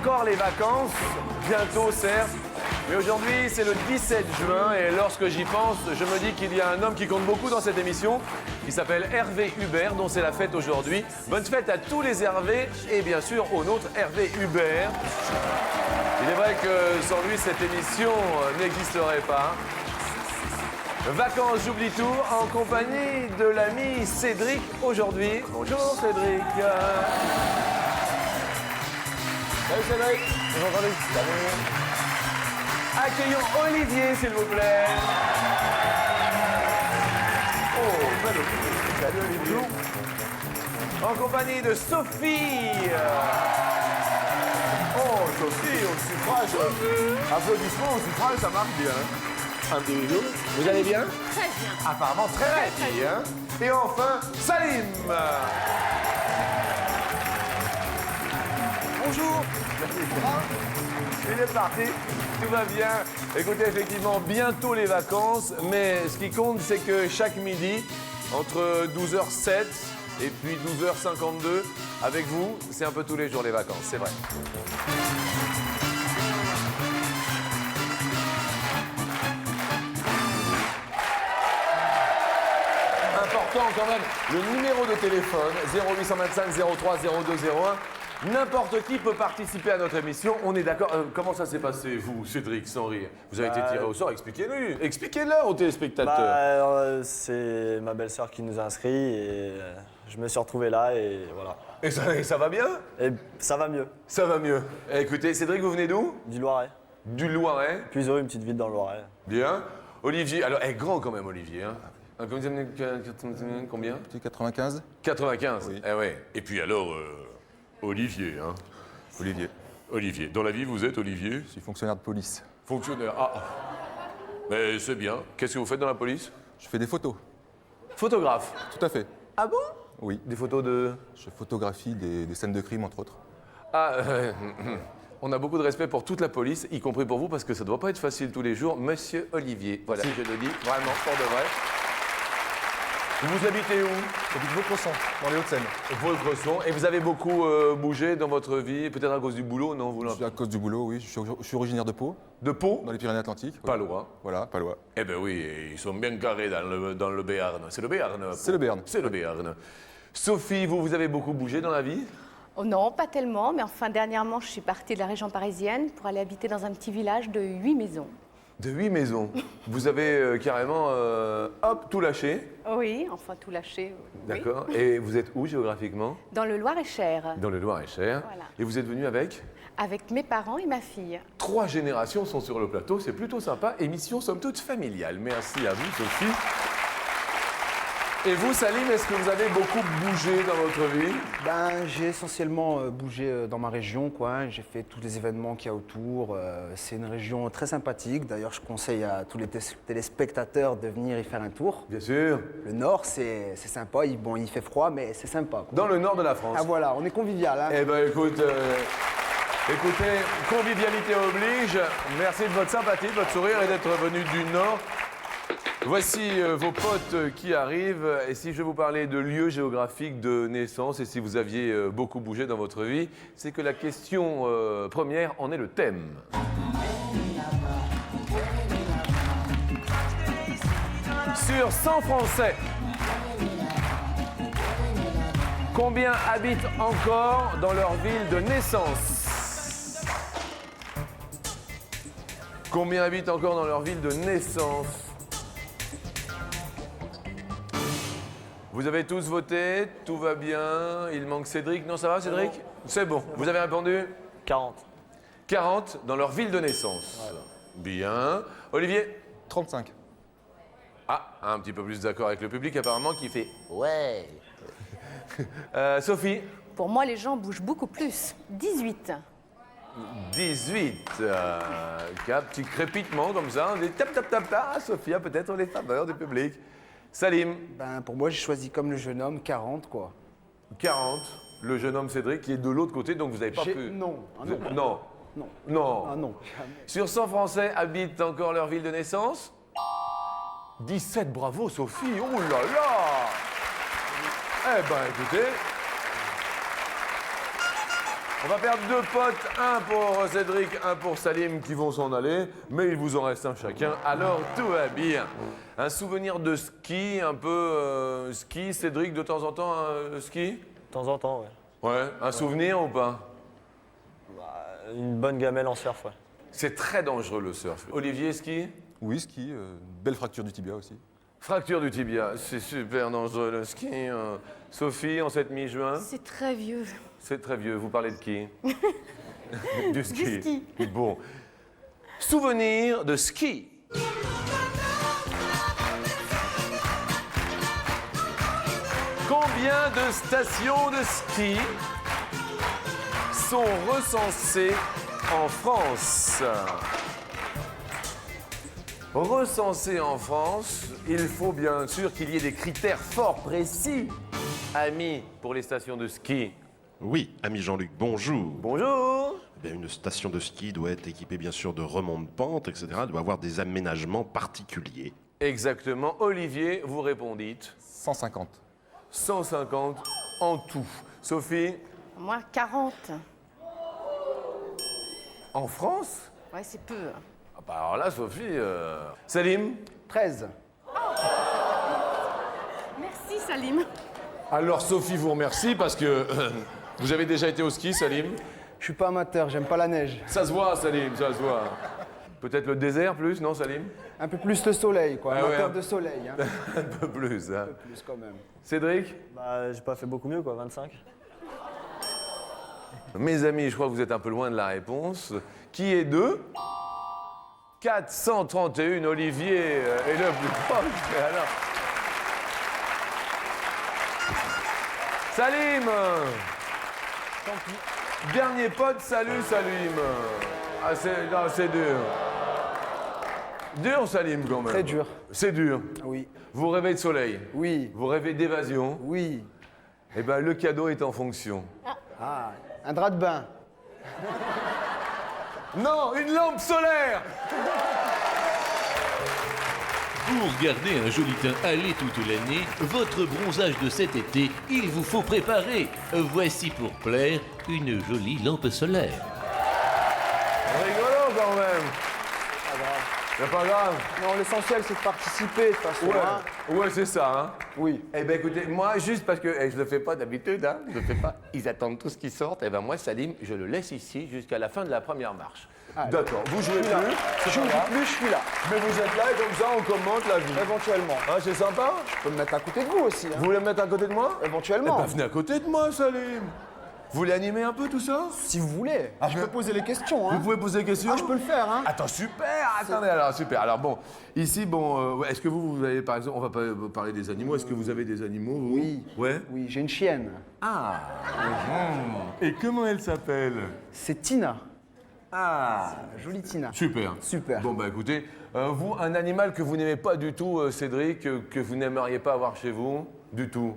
encore les vacances, bientôt certes, mais aujourd'hui c'est le 17 juin et lorsque j'y pense, je me dis qu'il y a un homme qui compte beaucoup dans cette émission, qui s'appelle Hervé Hubert, dont c'est la fête aujourd'hui. Bonne fête à tous les Hervé et bien sûr au nôtre Hervé Hubert. Il est vrai que sans lui cette émission n'existerait pas. Vacances, j'oublie tout, en compagnie de l'ami Cédric aujourd'hui. Bonjour Cédric. Salut Cédric. Bonjour Cédric. Salut. Accueillons Olivier s'il vous plaît. Oh, belle Olivier. Salut Olivier. En compagnie de Sophie. Oh Sophie, au suffrage. Applaudissements au suffrage, ça marche bien. Un petit bisou. Vous allez bien? Très bien. Apparemment très bien. Et enfin, Salim. Bonjour. Il est parti, tout va bien. Écoutez, effectivement, bientôt les vacances, mais ce qui compte, c'est que chaque midi, entre 12h07 et puis 12h52, avec vous, c'est un peu tous les jours les vacances, c'est vrai. Important quand même, le numéro de téléphone 0825 03 02 01. N'importe qui peut participer à notre émission, on est d'accord. Comment ça s'est passé, vous, Cédric, sans rire? Vous avez été tiré au sort, expliquez-le. Expliquez-le aux téléspectateurs. C'est ma belle-sœur qui nous a inscrits et je me suis retrouvé là et voilà. Et ça va bien? Et ça va mieux. Ça va mieux. Écoutez, Cédric, vous venez d'où? Du Loiret. Du Loiret. Puiseaux, une petite ville dans le Loiret. Bien. Olivier, alors, grand quand même, Olivier. Hein. Combien? 95. 95. Oui. Eh ouais. Et puis alors, Olivier, hein. Olivier. Olivier. Dans la vie, vous êtes Olivier? Je suis fonctionnaire de police. Fonctionnaire. Ah. Mais c'est bien. Qu'est-ce que vous faites dans la police? Je fais des photos. Photographe. Tout à fait. Ah bon? Oui. Des photos de... Je photographie des scènes de crime, entre autres. Ah, on a beaucoup de respect pour toute la police, y compris pour vous, parce que ça doit pas être facile tous les jours. Monsieur Olivier, voilà, je le dis vraiment pour de vrai. Vous habitez où? J'habite Vaucresson, dans les Hauts-de-Seine. Vaucresson. Et vous avez beaucoup bougé dans votre vie, peut-être à cause du boulot, non vous À cause du boulot, oui. Je suis originaire de Pau, De Pau? dans les Pyrénées-Atlantiques. Oui. Pas loin. Voilà, pas loin. Eh ben oui, ils sont bien carrés dans le Béarn. C'est le Béarn? C'est le Béarn. C'est le Béarn. Sophie, vous avez beaucoup bougé dans la vie? Oh non, pas tellement, mais enfin, dernièrement, je suis partie de la région parisienne pour aller habiter dans un petit village de 8 maisons. De 8 maisons. Vous avez carrément, hop, tout lâché. Oui, enfin, tout lâché. Oui. D'accord. Et vous êtes où géographiquement? Dans le Loir-et-Cher, Dans le Loir-et-Cher. Voilà. Et vous êtes venu avec? avec mes parents et ma fille. 3 générations sont sur le plateau, c'est plutôt sympa. Émission somme toute familiale. Merci à vous, Sophie. Et vous, Salim, est-ce que vous avez beaucoup bougé dans votre vie? Ben, j'ai essentiellement bougé dans ma région, quoi. J'ai fait tous les événements qu'il y a autour. C'est une région très sympathique. D'ailleurs, je conseille à tous les téléspectateurs de venir y faire un tour. Bien sûr. Le Nord, c'est sympa. Bon, il fait froid, mais c'est sympa, quoi. Dans le nord de la France. Ah voilà, on est convivial, hein. Eh ben écoutez, convivialité oblige. Merci de votre sympathie, de votre sourire et d'être venu du Nord. Voici vos potes qui arrivent. Et si je vous parlais de lieux géographiques de naissance et si vous aviez beaucoup bougé dans votre vie, c'est que la question première en est le thème. Sur 100 Français, combien habitent encore dans leur ville de naissance? Combien habitent encore dans leur ville de naissance? Vous avez tous voté, tout va bien, il manque Cédric. Non, ça va Cédric? C'est bon. Vous avez répondu? 40. 40 dans leur ville de naissance. Bien. Olivier? 35. Ah, un petit peu plus d'accord avec le public apparemment qui fait ouais. Sophie? Pour moi, les gens bougent beaucoup plus. 18. 18. Un petit crépitement comme ça. Des tap tap tap tap. Sophie a peut-être les faveurs du public. Salim? Ben, pour moi, j'ai choisi comme le jeune homme 40, quoi. 40. Le jeune homme Cédric qui est de l'autre côté, donc vous n'avez pas pu... Non. Ah, non. Non. Non. Non. Ah non. Sur 100 Français habitent encore leur ville de naissance? 17, bravo Sophie, oh là là! Eh ben écoutez, On va perdre 2 potes, un pour Cédric, un pour Salim qui vont s'en aller, mais il vous en reste un chacun, alors tout va bien. Un souvenir de ski, un peu ski, Cédric, de temps en temps, ski? De temps en temps, ouais. Ouais, un souvenir ou pas? Une bonne gamelle en surf, ouais. C'est très dangereux le surf. Olivier, ski? Oui, ski, belle fracture du tibia aussi. Fracture du tibia, c'est super dangereux le ski. Sophie, en cette mi-juin? C'est très vieux. C'est très vieux, vous parlez de qui? Du ski. Du ski. Bon. Souvenir de ski. Combien de stations de ski sont recensées en France? Recensées en France, il faut bien sûr qu'il y ait des critères fort précis, amis, pour les stations de ski. Oui, ami Jean-Luc, bonjour. Bonjour. Eh bien, une station de ski doit être équipée bien sûr de remonte-pente, etc. Elle doit avoir des aménagements particuliers. Exactement. Olivier, vous répondîtes 150. 150 en tout. Sophie, Moi, 40. en France? Ouais, c'est peu. Ah bah alors là, Sophie... Salim? 13. Merci, Salim. Alors Sophie vous remercie parce que vous avez déjà été au ski, Salim? Je suis pas amateur, j'aime pas la neige. Ça se voit, Salim, ça se voit. Peut-être le désert plus, non, Salim? Un peu plus de soleil, quoi. Ah ouais, Amateur hein. de soleil, hein. Un peu plus, hein. Plus quand même. Cédric? Bah, j'ai pas fait beaucoup mieux, quoi, 25. Mes amis, je crois que vous êtes un peu loin de la réponse. Qui est de 431, Olivier est le plus proche. Et alors Salim! Tant pis. Dernier pote, salut Salim. Ah, c'est dur. Dur, Salim, quand même. Très dur. C'est dur. Oui. Vous rêvez de soleil. Oui. Vous rêvez d'évasion. Oui. Eh bien, le cadeau est en fonction. Ah, un drap de bain. Non, une lampe solaire! Pour garder un joli teint hâlé toute l'année, votre bronzage de cet été, il vous faut préparer. Voici pour plaire une jolie lampe solaire. Rigolo quand même. C'est pas grave. Non, l'essentiel, c'est de participer, de toute façon. hein. Ouais, c'est ça, hein. Oui. Eh ben écoutez, moi, juste parce que je le fais pas d'habitude, hein, je le fais pas, ils attendent tous qu'ils sortent, et ben moi, Salim, je le laisse ici jusqu'à la fin de la première marche. Allez. D'accord, vous jouez plus, Je joue plus, je suis là. mais vous êtes là et comme ça, on commente la vie. Éventuellement. Ah, c'est sympa. Je peux me mettre à côté de vous aussi. Hein. Vous voulez me mettre à côté de moi? Éventuellement. Eh ben, venez à côté de moi, Salim. Vous voulez animer un peu tout ça? Si vous voulez. Je peux poser les questions. Vous Hein. pouvez poser des questions? Ah, je peux le faire. Hein. Attends, super. Attendez, alors, super. Alors, bon, ici, bon, ouais, est-ce que vous avez, par exemple, on va pas parler des animaux, est-ce que vous avez des animaux, vous? Oui. Ouais? Oui, j'ai une chienne. Ah. Et comment elle s'appelle? C'est Tina. Ah. Jolie Tina. Super. Super. Bon, bah écoutez, vous, un animal que vous n'aimez pas du tout, Cédric, que vous n'aimeriez pas avoir chez vous? Du tout.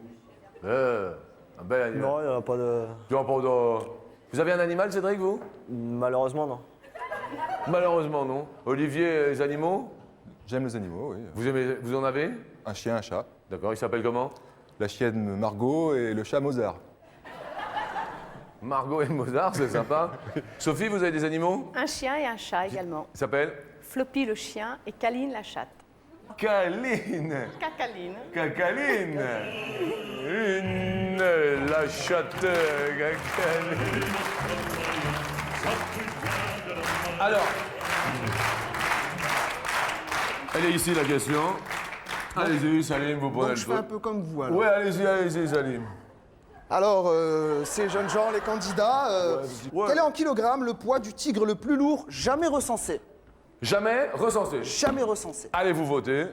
Un bel animal. Non, il n'y en a pas de... Tu vois pas de... Vous avez un animal, Cédric, vous? Malheureusement, non. Malheureusement, non. Olivier, les animaux? J'aime les animaux, oui. Vous en avez? Un chien, un chat. D'accord, il s'appelle comment? La chienne Margot et le chat Mozart. Margot et Mozart, c'est sympa. Sophie, vous avez des animaux? Un chien et un chat également. Il s'appelle? Floppy le chien et Caline la chatte. Caline. Cacaline. Cacaline. La chatte. Cacaline. Alors. Elle est ici la question. Allez-y, Salim, vous prenez Donc le je fais un truc. peu comme vous alors. Ouais, allez-y, Salim. Alors, ces jeunes gens, les candidats, Ouais. quel est en kilogrammes le poids du tigre le plus lourd jamais recensé? Jamais recensé. Jamais recensé. Allez vous voter.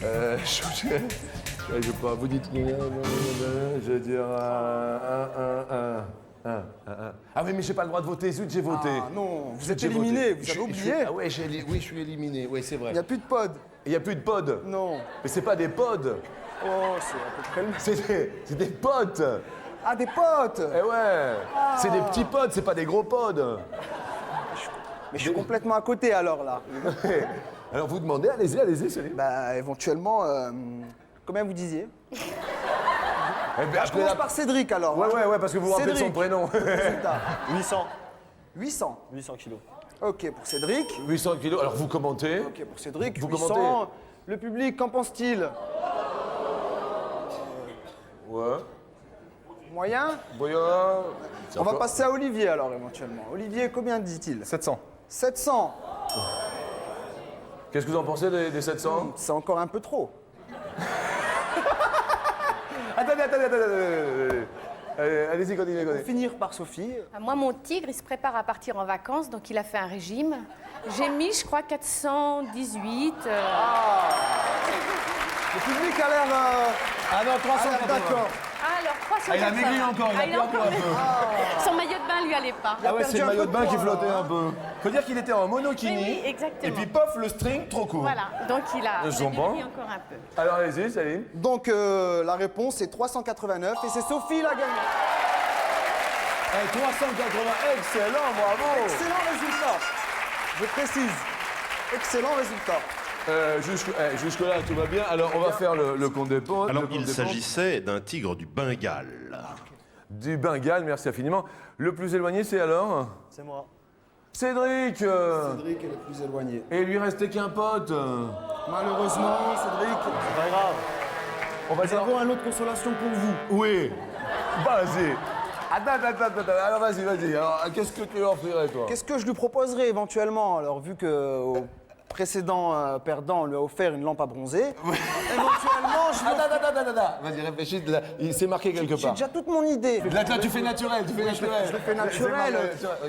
Je sais pas, vous dites je vais dire un. Ah oui, mais j'ai pas le droit de voter, zut, j'ai voté. Ah non, vous êtes J'ai éliminé, voté. vous avez Je oublié. suis- Ah ouais, oui, je suis éliminé, oui, c'est vrai. Il n'y a plus de pod. Il n'y a plus de pod. Non. Mais c'est pas des pods, Oh, c'est à peu près le... c'est des potes. Ah, des potes. Eh ouais, c'est des petits pods, c'est pas des gros pods. Mais je suis complètement à côté alors là. Alors vous demandez, allez-y, Salim. Bah, éventuellement, combien vous disiez? Eh ben, Je commence par Cédric alors. Ouais, hein. ouais, ouais, parce que vous vous rappelez de son Cédric. prénom. Résultat. 800. 800. 800 kilos. Ok pour Cédric. 800 kilos. Alors vous commentez. Ok pour Cédric. Vous 800. commentez. Le public, qu'en pense-t-il? Ouais. Moyen. Voyons. On va passer à Olivier alors éventuellement. Olivier, combien dit-il? 700. 700. Qu'est-ce que vous en pensez des 700? C'est encore un peu trop. Attendez. Allez-y, continuez. Pour finir par Sophie. Moi, mon tigre, il se prépare à partir en vacances, donc il a fait un régime. J'ai mis, je crois, 418. Le public a l'air. Ah non, 380. D'accord. Ah, alors 300. Il a maigri encore, il a il pris encore un peu. Son maillot de bain lui allait pas. Ah ouais, c'est perdu le un maillot peu de de bain qui poids, flottait là, un peu. Faut dire qu'il était en monokini. Oui, exactement. Et puis pof, le string trop court. Voilà, donc il a Je comprends. maigri encore un peu. Alors allez-y, Salim. Donc la réponse est 389 et c'est Sophie la gagnante. 380, excellent, bravo. Excellent résultat. Je précise. Excellent résultat. Jusque-là, tout va bien. Alors, on va faire le compte des ponts. Alors, le compte il des ponts. s'agissait d'un tigre du Bengale. Du Bengale, merci infiniment. Le plus éloigné, c'est alors C'est moi. Cédric. Cédric est le plus éloigné. Et il lui restait qu'un pote. Malheureusement, Cédric, C'est pas grave. On va nous dire. avons une autre consolation pour vous. Oui. Vas-y. Attends. Alors, vas-y. Alors, qu'est-ce que tu lui offrirais, toi? Qu'est-ce que je lui proposerais éventuellement? Alors, vu que au précédent perdant, on lui a offert une lampe à bronzer, éventuellement, je lui offre- Attends. Vas-y, réfléchis. Là, il s'est marqué quelque J'ai part. déjà toute mon idée. Là, tu fais naturel, Je le fais naturel,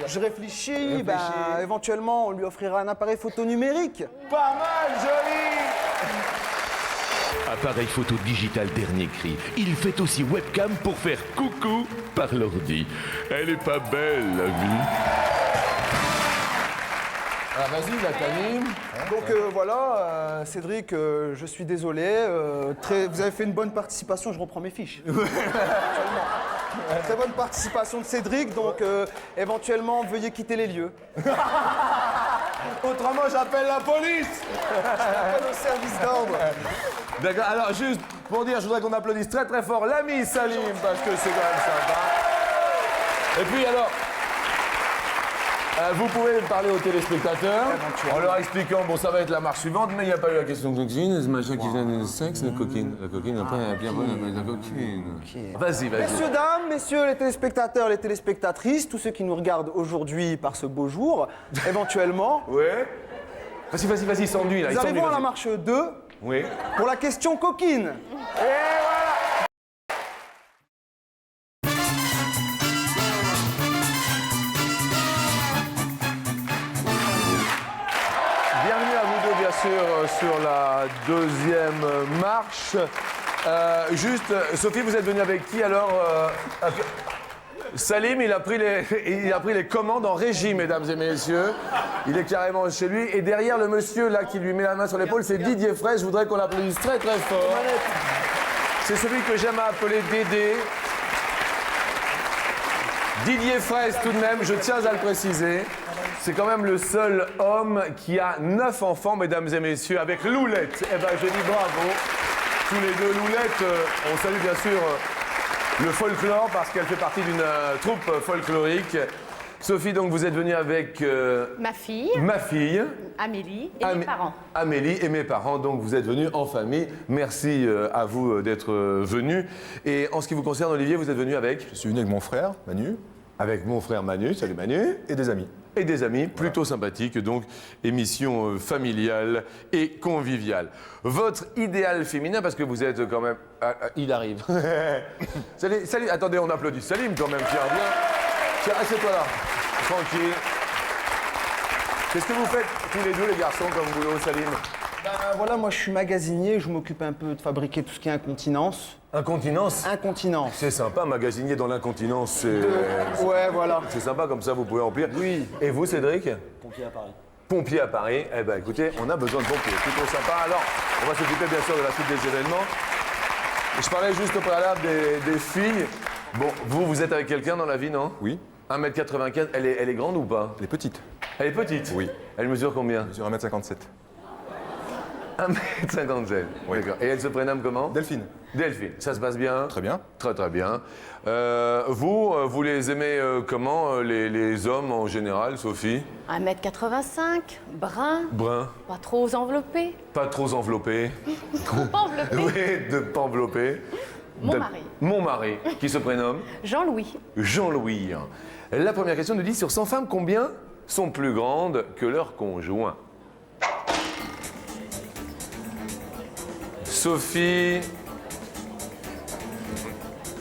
je réfléchis, ben, éventuellement on lui offrira un appareil photo numérique. Pas mal, joli. Appareil photo digital dernier cri. Il fait aussi webcam pour faire coucou par l'ordi. Elle est pas belle, la vie. Ah, vas-y, la t'anime. Donc voilà, Cédric, je suis désolé, vous avez fait une bonne participation, je reprends mes fiches. Actuellement. Très bonne participation de Cédric, donc éventuellement veuillez quitter les lieux. Autrement, j'appelle la police. Appel au service d'ordre. D'accord, alors juste pour dire, je voudrais qu'on applaudisse très très fort l'ami Salim, parce que c'est quand même sympa. Et puis alors, vous pouvez parler aux téléspectateurs en leur expliquant, bon ça va être la marche suivante, mais il n'y a pas eu la question de coquine, ce machin qui vient du sexe, la coquine. La coquine, après, bien la coquine. Vas-y. Messieurs, dames, messieurs les téléspectateurs, les téléspectatrices, tous ceux qui nous regardent aujourd'hui par ce beau jour, éventuellement, Ouais. Vas-y, il s'ennuie là. nous il s'ennuie, arrivons à la vas-y. marche 2 Oui. pour la question coquine. Bienvenue à vous deux, bien sûr, sur la deuxième marche. Juste, Sophie, vous êtes venue avec qui alors Salim, il a pris les commandes en régie, mesdames et messieurs. Il est carrément chez lui. Et derrière le monsieur là qui lui met la main sur l'épaule, c'est Didier Fraisse. Je voudrais qu'on l'applaudisse très très fort. C'est celui que j'aime appeler Dédé. Didier Fraisse, tout de même, je tiens à le préciser. C'est quand même le seul homme qui a 9 enfants, mesdames et messieurs, avec Loulette. Eh ben, je dis bravo. Tous les deux, Loulette, on salue bien sûr le folklore parce qu'elle fait partie d'une troupe folklorique. Sophie, donc, vous êtes venue avec Ma fille, ma fille. Amélie, et mes parents. Amélie et mes parents, donc vous êtes venus en famille. Merci à vous d'être venus. Et en ce qui vous concerne, Olivier, vous êtes venu avec? Je suis venu avec mon frère, Manu, Avec mon frère Manu, salut Manu. et des amis. Et des amis, plutôt sympathiques, donc émission familiale et conviviale. Votre idéal féminin, parce que vous êtes quand même... il arrive. Salut, attendez, on applaudit Salim quand même, Pierre, viens. Tiens, assieds-toi là, tranquille. Qu'est-ce que vous faites tous les deux, les garçons, comme boulot, Salim? Voilà, moi je suis magasinier, je m'occupe un peu de fabriquer tout ce qui est incontinence. Incontinence? Incontinence. C'est sympa, magasinier dans l'incontinence, c'est... Ouais, voilà. C'est sympa, comme ça, vous pouvez remplir. Oui. Et vous, Cédric? Pompier à Paris. Pompier à Paris. Eh ben, écoutez, on a besoin de pompiers. Plutôt sympa. Alors, on va s'occuper, bien sûr, de la suite des événements. Je parlais juste au préalable des filles. Bon, vous êtes avec quelqu'un dans la vie, non? Oui. 1m95, elle est grande ou pas? Elle est petite. Elle est petite? Oui. Elle mesure combien? Sur 1m57. 1m57. D'accord. Et elle se prénomme comment? Delphine. Delphine. Ça se passe bien? Très bien. Très très bien. Vous les aimez comment, les hommes en général, Sophie? 1m85, brun, Brun, pas trop enveloppé. pas trop enveloppé. Trop pas enveloppé. Oui, de pas enveloppé. Mon mari. Mon mari, qui se prénomme Jean-Louis. Jean-Louis. La première question nous dit, sur 100 femmes, combien sont plus grandes que leur conjoint? Sophie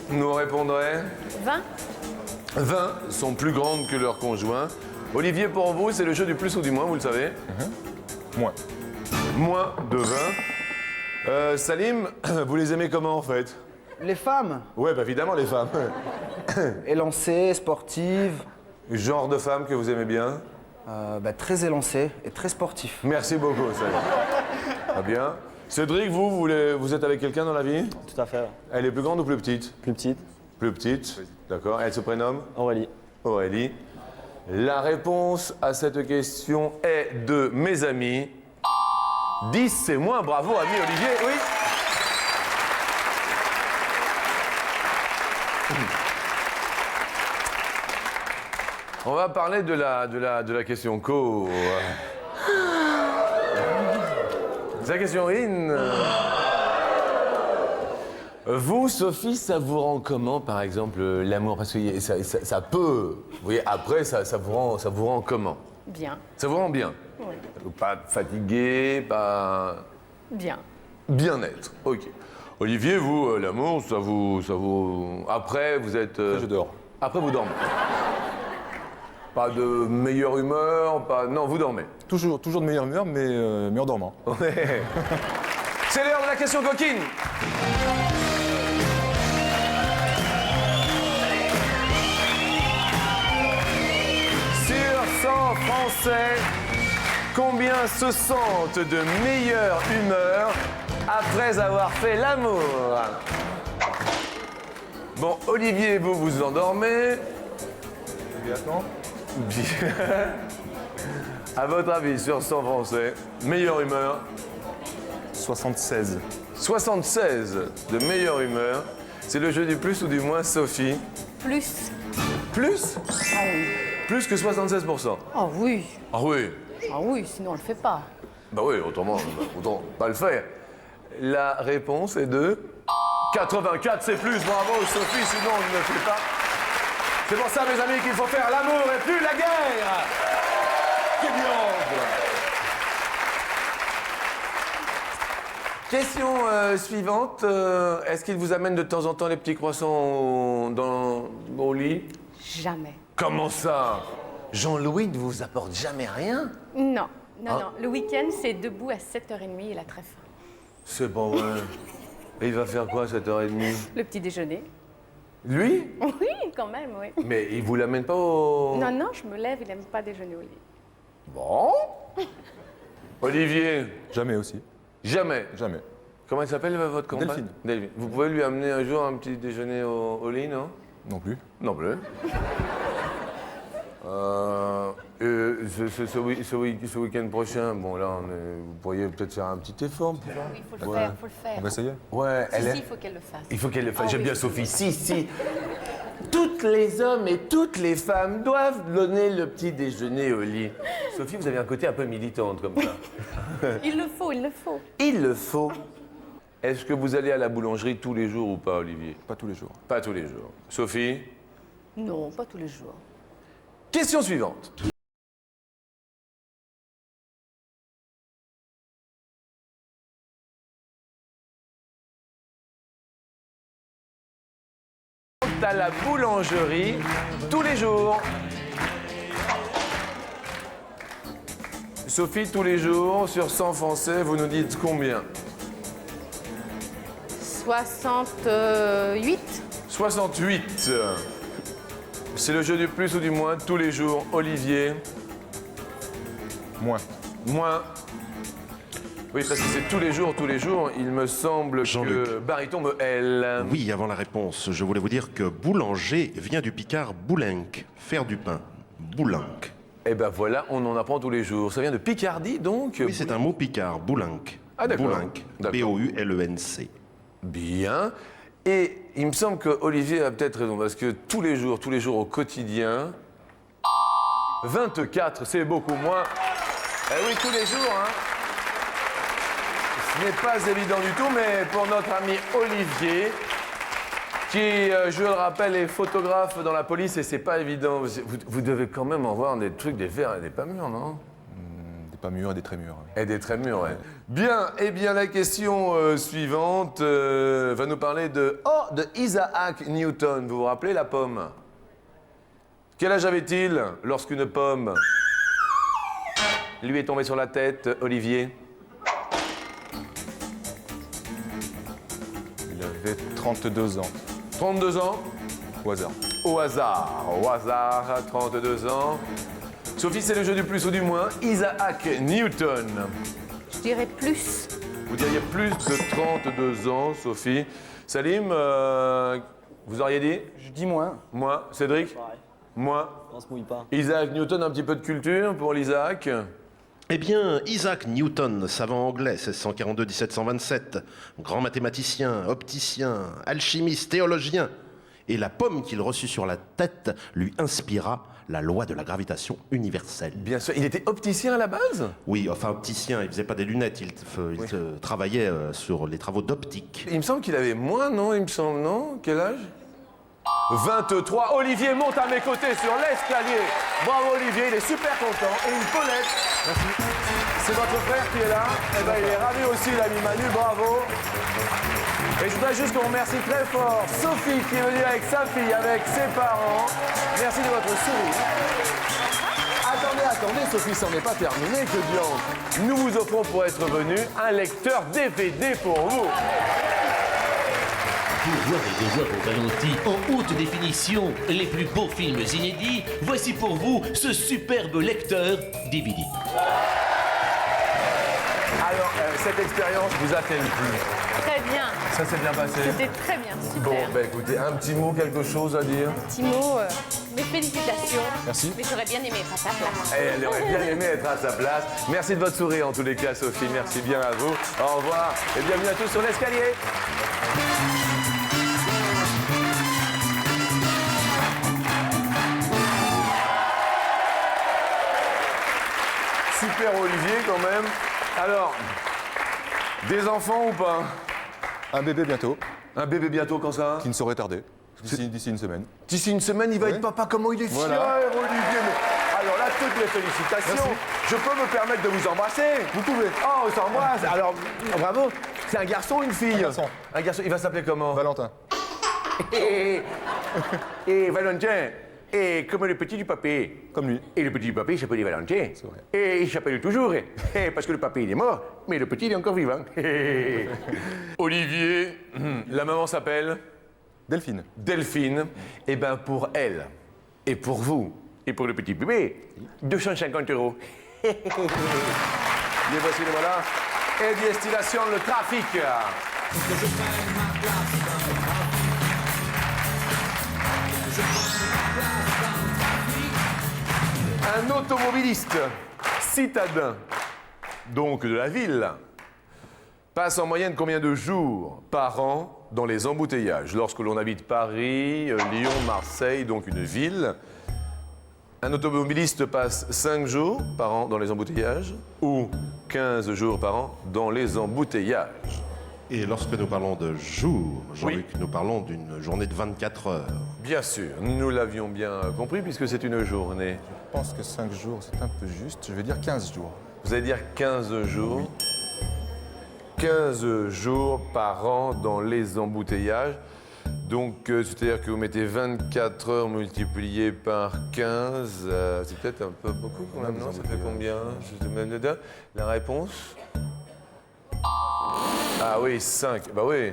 nous répondrait 20. 20 sont plus grandes que leur conjoint. Olivier, pour vous, c'est le jeu du plus ou du moins, vous le savez? Moins. Moins de 20. Salim, vous les aimez comment en fait? Les femmes, Ouais, bah évidemment les femmes. élancées, sportives, Genre de femme que vous aimez bien? très élancées et très sportives. Merci beaucoup, Salim. Très bien. Cédric, vous êtes avec quelqu'un dans la vie? Tout à fait. Ouais. Elle est plus grande ou plus petite? Plus petite, Plus petite. D'accord. Elle se prénomme? Aurélie. Aurélie. La réponse à cette question est de mes amis. 10, c'est moins. Bravo, ami Olivier. Oui. On va parler de la question co. C'est la question in. Vous, Sophie, ça vous rend comment, par exemple, l'amour? Parce que ça peut. Vous voyez, après, ça vous rend comment? Bien. Ça vous rend bien? Oui. Pas fatigué, pas. Bien. Bien-être. Ok. Olivier, vous, l'amour, ça vous. Après, vous êtes. Je dors. Après, vous dormez. Pas de meilleure humeur, pas. Non, vous dormez. Toujours de meilleure humeur, mais en dormant. Ouais. C'est l'heure de la question coquine. Sur 100 Français, combien se sentent de meilleure humeur après avoir fait l'amour? Bon, Olivier, vous vous endormez. Maintenant, Bien. À votre avis, sur 100 Français, meilleure humeur? 76. 76 de meilleure humeur. C'est le jeu du plus ou du moins, Sophie? Plus. Plus? Ah oui. Plus que 76%. Ah oui. Ah oui. Ah oui, sinon on le fait pas. Bah oui, autrement, autant pas le faire. La réponse est de 84, c'est plus. Bravo, Sophie, sinon on ne le fait pas. C'est pour ça, mes amis, qu'il faut faire l'amour et plus la guerre. Quel diable. Question suivante. Est-ce qu'il vous amène de temps en temps les petits croissants au lit? Jamais. Comment ça? Jean-Louis ne vous apporte jamais rien? Non. Non. Le week-end, c'est debout à 7h30, il a très faim. C'est pas vrai. Et il va faire quoi à 7h30? Le petit déjeuner. Lui? Oui, quand même, oui. Mais il vous l'amène pas au... Non, je me lève, il n'aime pas déjeuner au lit. Bon. Olivier? Jamais aussi. Jamais. Jamais. Comment elle s'appelle, votre compagne? Delphine. Delphine. Vous pouvez lui amener un jour un petit déjeuner au lit, non? Non plus. Non plus. Ce week-end prochain, bon là, vous pourriez peut-être faire un petit effort. Oui, il faut le Ouais. faire, faut le faire. On va essayer. Ouais, Si, il faut qu'elle le fasse. Il faut qu'elle le fasse. Ah J'aime oui. bien Sophie. Si. Toutes les hommes et toutes les femmes doivent donner le petit déjeuner au lit. Sophie, vous avez un côté un peu militante comme ça. Il le faut, il le faut. Il le faut. Est-ce que vous allez à la boulangerie tous les jours ou pas, Olivier? Pas tous les jours. Pas tous les jours. Sophie? Non, pas tous les jours. Question suivante. À la boulangerie tous les jours. Sophie, tous les jours, sur 100 Français, vous nous dites combien? 68. 68. C'est le jeu du plus ou du moins tous les jours. Olivier? Moins. Moins. Oui, parce que c'est tous les jours, il me semble que Jean-Luc. Baryton me L. Oui, avant la réponse, je voulais vous dire que boulanger vient du picard boulenc, faire du pain. Boulenc. Eh ben voilà, on en apprend tous les jours. Ça vient de Picardie, donc? Oui, c'est un mot picard, boulenc. Ah, d'accord. Boulenc. D'accord. B-O-U-L-E-N-C. Bien. Et il me semble que Olivier a peut-être raison, parce que tous les jours au quotidien, 24, c'est beaucoup moins. Eh oui, tous les jours, hein. Ce n'est pas évident du tout, mais pour notre ami Olivier, qui, je le rappelle, est photographe dans la police, et c'est pas évident. Vous devez quand même en voir des trucs, des verts et des pas mûrs, non? Des pas mûrs et des très mûrs. Et des très mûrs, ouais. Bien, eh bien, la question suivante va nous parler de Isaac Newton. Vous vous rappelez la pomme? Quel âge avait-il lorsqu'une pomme lui est tombée sur la tête, Olivier? Il avait 32 ans. 32 ans? Au hasard. Au hasard, 32 ans. Sophie, c'est le jeu du plus ou du moins. Isaac Newton. Je dirais plus. Vous diriez plus de 32 ans, Sophie. Salim, vous auriez dit? Je dis moins. Moi. Cédric? Pareil. Moi. On se mouille pas. Isaac Newton, un petit peu de culture pour l'Isaac. Eh bien, Isaac Newton, savant anglais, 1642-1727, grand mathématicien, opticien, alchimiste, théologien. Et la pomme qu'il reçut sur la tête lui inspira la loi de la gravitation universelle. Bien sûr, il était opticien à la base? Oui, enfin opticien, il faisait pas des lunettes, il travaillait sur les travaux d'optique. Il me semble qu'il avait moins, non? Il me semble, non? Quel âge? 23. Olivier monte à mes côtés sur l'escalier. Bravo Olivier, il est super content. Et une Paulette. Merci. C'est votre frère qui est là. Eh ben, il est ravi aussi, l'ami Manu, bravo. Et je voudrais juste qu'on remercie très fort Sophie qui est venue avec sa fille, avec ses parents. Merci de votre sourire. Attendez, Sophie, ça n'est pas terminé, que diable. Nous vous offrons pour être venu un lecteur DVD pour vous. Pour voir et revoir au ralenti, en haute définition, les plus beaux films inédits, voici pour vous ce superbe lecteur DVD. Alors, cette expérience vous a-t-elle plu? Très bien. Ça s'est bien passé? C'était très bien, super. Bon, ben écoutez, un petit mot, quelque chose à dire? Petit mot, mes félicitations. Merci. Mais j'aurais bien aimé être à sa place. Elle aurait bien aimé être à sa place. Merci de votre sourire en tous les cas, Sophie. Merci bien à vous. Au revoir et bienvenue à tous sur l'escalier. Super Olivier quand même. Alors, des enfants ou pas? Un bébé bientôt, Un bébé bientôt quand ça? qui ne saurait tarder. D'ici une semaine. D'ici une semaine, il va Oui. être papa. Comment il est fier, Voilà. Olivier. Mais alors là, toutes mes félicitations. Merci. Je peux me permettre de vous embrasser? Vous pouvez. Oh, on s'embrasse. Alors, bravo. C'est un garçon ou une fille? Un garçon. Un garçon. Il va s'appeler comment? Valentin. Et Valentin. Et comme le petit du papé. Comme lui. Et le petit du papé, il s'appelle Valentin. C'est vrai. Et il s'appelle toujours. Parce que le papé, il est mort, mais le petit, il est encore vivant. Olivier, la maman s'appelle Delphine. Delphine. Et bien pour elle, et pour vous, et pour le petit bébé, 250 €. Les voici, les voilà. Et distillation, le trafic. Un automobiliste citadin, donc de la ville, passe en moyenne combien de jours par an dans les embouteillages? Lorsque l'on habite Paris, Lyon, Marseille, donc une ville, un automobiliste passe 5 jours par an dans les embouteillages ou 15 jours par an dans les embouteillages? Et lorsque nous parlons de jour, Jean-Luc, nous parlons d'une journée de 24 heures. Bien sûr, nous l'avions bien compris puisque c'est une journée. Je pense que 5 jours, c'est un peu juste. Je vais dire 15 jours. Vous allez dire 15 jours. 15 jours par an dans les embouteillages. Donc, c'est-à-dire que vous mettez 24 heures multipliées par 15. C'est peut-être un peu beaucoup quand même, non? Ça fait combien? La réponse? Ah oui, 5. Bah oui.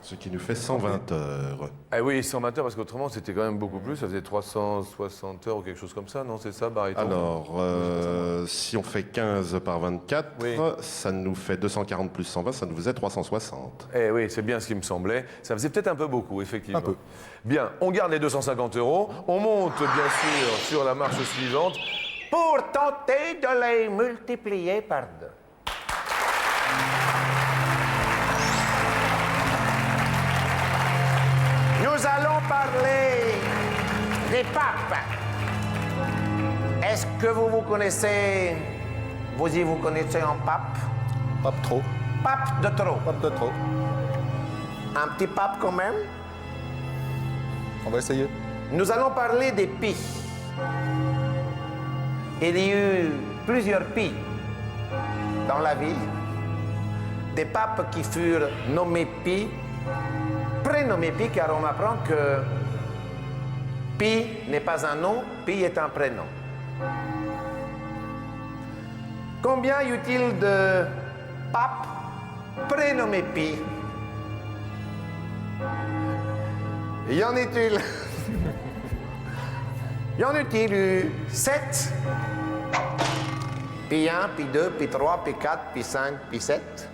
Ce qui nous fait 120 heures. Ah oui, 120 heures, parce qu'autrement, c'était quand même beaucoup plus. Ça faisait 360 heures ou quelque chose comme ça, non? C'est ça, Bariton? Alors, si on fait 15 par 24, Oui. ça nous fait 240 plus 120, ça nous faisait 360. Eh oui, c'est bien ce qui me semblait. Ça faisait peut-être un peu beaucoup, effectivement. Un peu. Bien, on garde les 250 €. On monte, bien sûr, sur la marche suivante pour tenter de les multiplier par 2. Nous allons parler des papes. Est-ce que vous connaissez, vous connaissez un pape? Pape trop. Pape de trop. Pape de trop. Un petit pape quand même. On va essayer. Nous allons parler des Pie. Il y a eu plusieurs Pie dans la vie. Des papes qui furent nommés Pie, prénommés Pie, car on apprend que Pie n'est pas un nom, Pie est un prénom. Combien y a-t-il de papes prénommés Pie? Y en a-t-il? Y en a-t-il eu 7? Pi 1, Pi 2, Pi 3, Pi 4, Pi 5, Pi 7?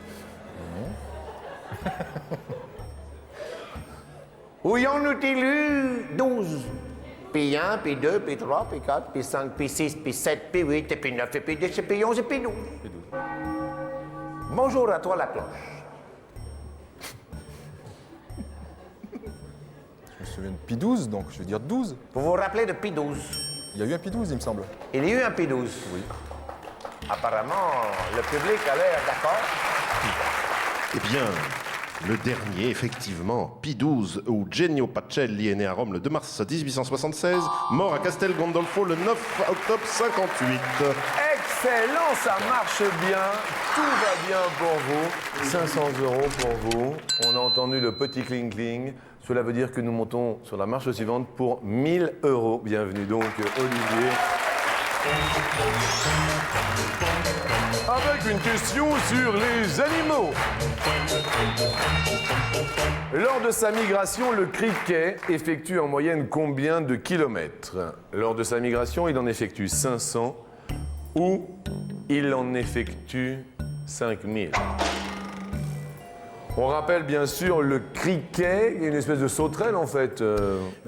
Ou y en a-t-il eu 12? Pi 1, Pi 2, Pi 3, Pi 4, Pi 5, Pi 6, Pi 7, Pi 8, et Pi 9, et Pi 10, et Pi 11, et Pi 12. Bonjour à toi la cloche. Je me souviens de Pi 12, donc je vais dire 12. Vous vous rappelez de Pi 12? Il y a eu un Pi 12, il me semble. Il y a eu un Pi 12? Oui. Apparemment, le public a l'air d'accord. Eh bien, le dernier, effectivement, Pi XII, ou Genio Pacelli est né à Rome le 2 mars 1876, mort à Castel Gandolfo le 9 octobre 58. Excellent, ça marche bien. Tout va bien pour vous. 500 € pour vous. On a entendu le petit cling-cling. Cela veut dire que nous montons sur la marche suivante pour 1000 €. Bienvenue donc, Olivier. Avec une question sur les animaux. Lors de sa migration, le criquet effectue en moyenne combien de kilomètres? Lors de sa migration, il en effectue 500 ou il en effectue 5000. On rappelle bien sûr le criquet, une espèce de sauterelle en fait.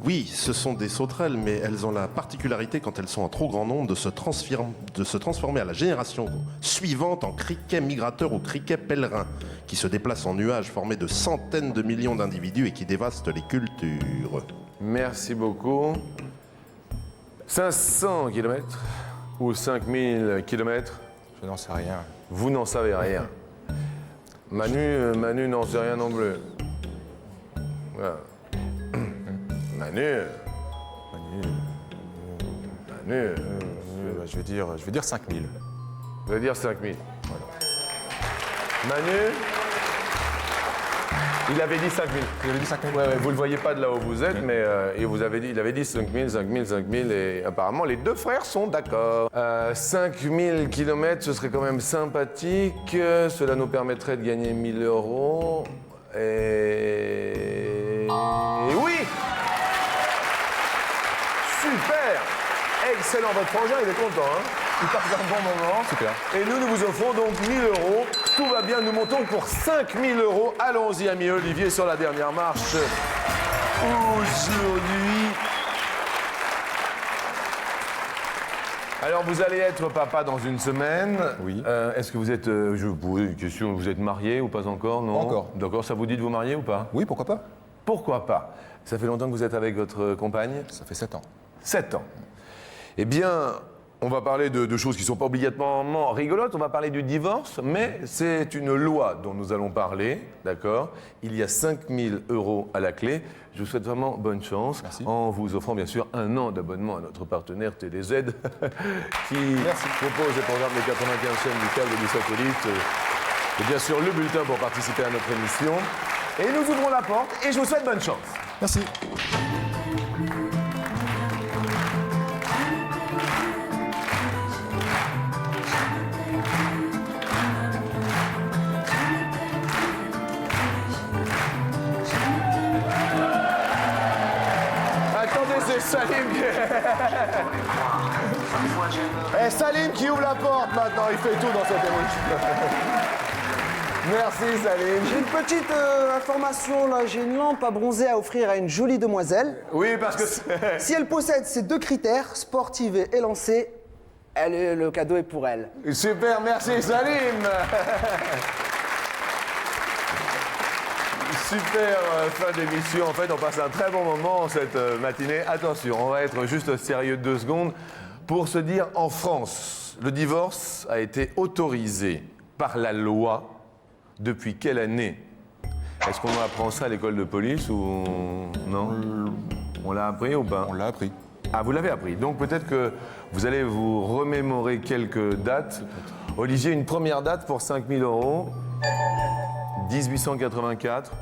Oui, ce sont des sauterelles, mais elles ont la particularité, quand elles sont en trop grand nombre, de se transformer à la génération suivante en criquets migrateurs ou criquets pèlerins, qui se déplacent en nuages formés de centaines de millions d'individus et qui dévastent les cultures. Merci beaucoup. 500 km ou 5000 km? Je n'en sais rien. Vous n'en savez rien. Manu n'en sait rien non plus. Voilà. Manu. Je vais dire 5000. Vous allez dire 5000. Voilà. Manu, il avait dit 5000. Il avait dit 5000. Ouais, vous ne le voyez pas de là où vous êtes, mais il avait dit 5000, 5000, 5000, et apparemment les deux frères sont d'accord. 5000 km, ce serait quand même sympathique. Cela nous permettrait de gagner 1000 €. Et oui! Super! Excellent, votre frangin, il est content, hein? Il passe un bon moment. Super. Et nous vous offrons donc 1000 €. Tout va bien, nous montons pour 5000 €. Allons-y, ami Olivier, sur la dernière marche. Aujourd'hui. Alors, vous allez être papa dans une semaine. Oui. Est-ce que vous êtes, je vous pose une question, vous êtes marié ou pas encore? Non. Encore. D'accord, ça vous dit de vous marier ou pas? Oui, pourquoi pas? Pourquoi pas? Ça fait longtemps que vous êtes avec votre compagne? Ça fait 7 ans. 7 ans. Eh bien, on va parler de choses qui ne sont pas obligatoirement rigolotes. On va parler du divorce, mais c'est une loi dont nous allons parler, d'accord? Il y a 5000 € à la clé. Je vous souhaite vraiment bonne chance. Merci. En vous offrant bien sûr 1 an d'abonnement à notre partenaire TDZ qui propose et programme les 95 chaînes du câble et du satellite. Et bien sûr le bulletin pour participer à notre émission. Et nous ouvrons la porte et je vous souhaite bonne chance. Merci. Attendez, c'est Salim qui... Salim qui ouvre la porte maintenant, il fait tout dans cette émission. Merci Salim. J'ai une petite information là, j'ai une lampe à bronzer à offrir à une jolie demoiselle. Oui, parce que... Si elle possède ces 2 critères, sportive et élancée, le cadeau est pour elle. Super, merci Salim. Super fin d'émission. En fait, on passe un très bon moment cette matinée. Attention, on va être juste sérieux 2 secondes pour se dire en France, le divorce a été autorisé par la loi depuis quelle année? Est-ce qu'on apprend ça à l'école de police ou non? On l'a appris ou pas? On l'a appris. Ah, vous l'avez appris. Donc peut-être que vous allez vous remémorer quelques dates. Olivier, une première date pour 5 000 €. 1884.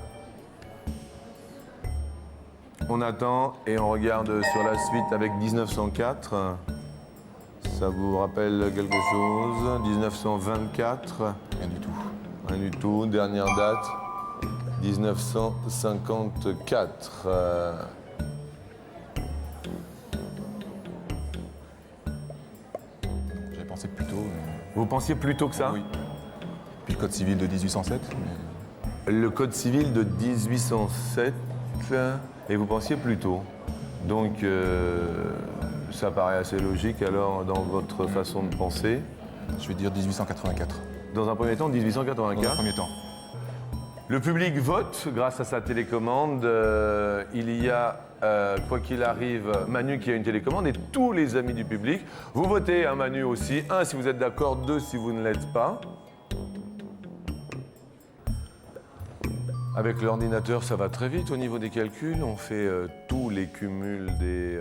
On attend et on regarde sur la suite avec 1904. Ça vous rappelle quelque chose? 1924. Rien du tout. Rien du tout. Dernière date. 1954. J'avais pensé plus tôt. Vous pensiez plus tôt que ça? Oui. Puis le code civil de 1807. Mais... Le code civil de 1807, et vous pensiez plus tôt. Donc, ça paraît assez logique alors dans votre façon de penser. Je vais dire 1884. Dans un premier temps, Dans un 1884. premier temps. Le public vote grâce à sa télécommande. Il y a, quoi qu'il arrive, Manu qui a une télécommande et tous les amis du public. Vous votez, hein, Manu aussi. 1 si vous êtes d'accord, 2 si vous ne l'êtes pas. Avec l'ordinateur, ça va très vite au niveau des calculs. On fait tous les cumuls des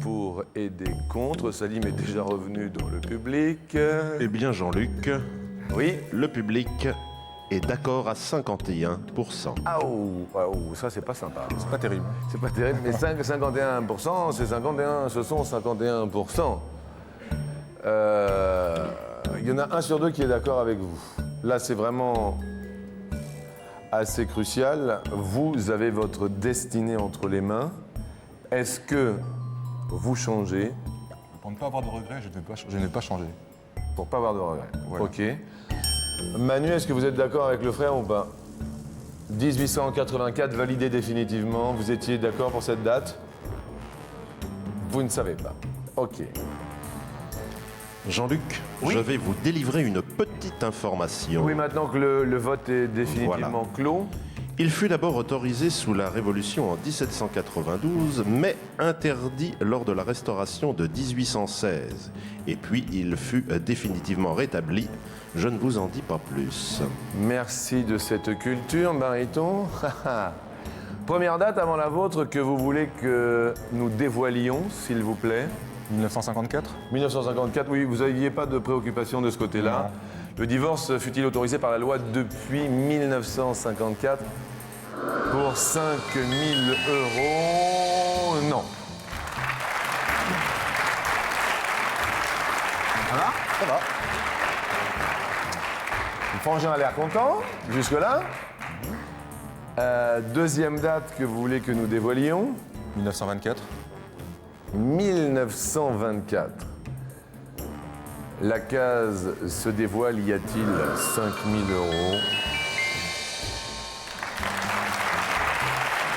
pour et des contre. Salim est déjà revenu dans le public. Eh bien, Jean-Luc, Oui. le public est d'accord à 51%. Ah, ça c'est pas sympa. C'est pas terrible. C'est pas terrible, mais 51%, c'est 51, ce sont 51%. Il y en a 1 sur 2 qui est d'accord avec vous. Là, c'est vraiment assez crucial. Vous avez votre destinée entre les mains. Est-ce que vous changez Pour ne pas avoir de regrets, je ne vais pas changer. pour pas avoir de regrets? Voilà. Ok. Manu, est-ce que vous êtes d'accord avec le frère ou pas? 1884, validé définitivement. Vous étiez d'accord pour cette date? Vous ne savez pas. Ok. Jean-Luc, Oui. je vais vous délivrer une petite information. Oui, maintenant que le vote est définitivement clos. Il fut d'abord autorisé sous la Révolution en 1792, mais interdit lors de la Restauration de 1816. Et puis il fut définitivement rétabli. Je ne vous en dis pas plus. Merci de cette culture, Mariton. Première date avant la vôtre que vous voulez que nous dévoilions, s'il vous plaît. 1954. 1954, oui, vous n'aviez pas de préoccupation de ce côté-là. Le divorce fut-il autorisé par la loi depuis 1954 pour 5 000 €? Non. Ça va? Ça va. Le frangin a l'air content, jusque-là. Deuxième date que vous voulez que nous dévoilions? 1924. 1924. La case se dévoile, y a-t-il 5 000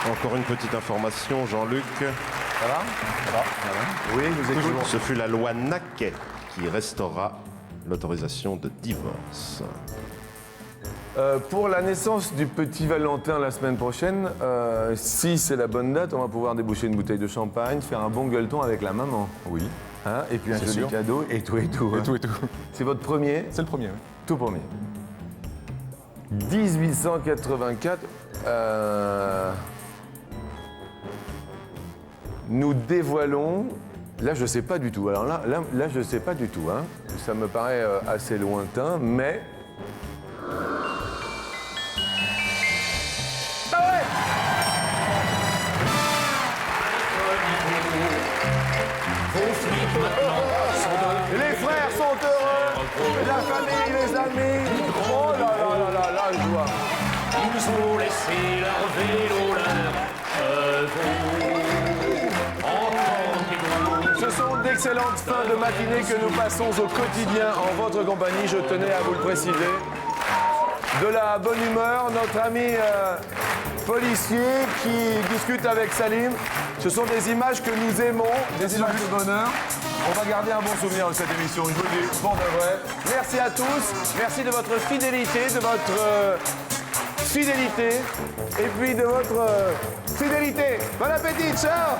€? Encore une petite information, Jean-Luc. Ça va? Ça va? Oui, vous écoutez. Ce fut la loi Naquet qui restaura l'autorisation de divorce. Pour la naissance du petit Valentin la semaine prochaine, si c'est la bonne date, on va pouvoir déboucher une bouteille de champagne, faire un bon gueuleton avec la maman. Oui. Hein, et puis un C'est joli sûr. cadeau, et tout, et tout. Et hein. tout et tout. C'est votre premier? C'est le premier, oui. Tout premier. 1884, nous dévoilons. Là, je ne sais pas du tout. Alors là, je ne sais pas du tout. Hein. Ça me paraît assez lointain, mais. Ah ouais! Les frères sont heureux, la famille, les amis. Oh là là là là, la joie. Ils ont laissé leur vélo, leurs chevaux. Ce sont d'excellentes fins de matinée que nous passons au quotidien en votre compagnie, je tenais à vous le préciser. De la bonne humeur, notre ami policier qui discute avec Salim. Ce sont des images que nous aimons, des images de bonheur. On va garder un bon souvenir de cette émission, je vous le dis, pour de vrai. Merci à tous, merci de votre fidélité, de votre fidélité et puis de votre fidélité. Bon appétit, ciao!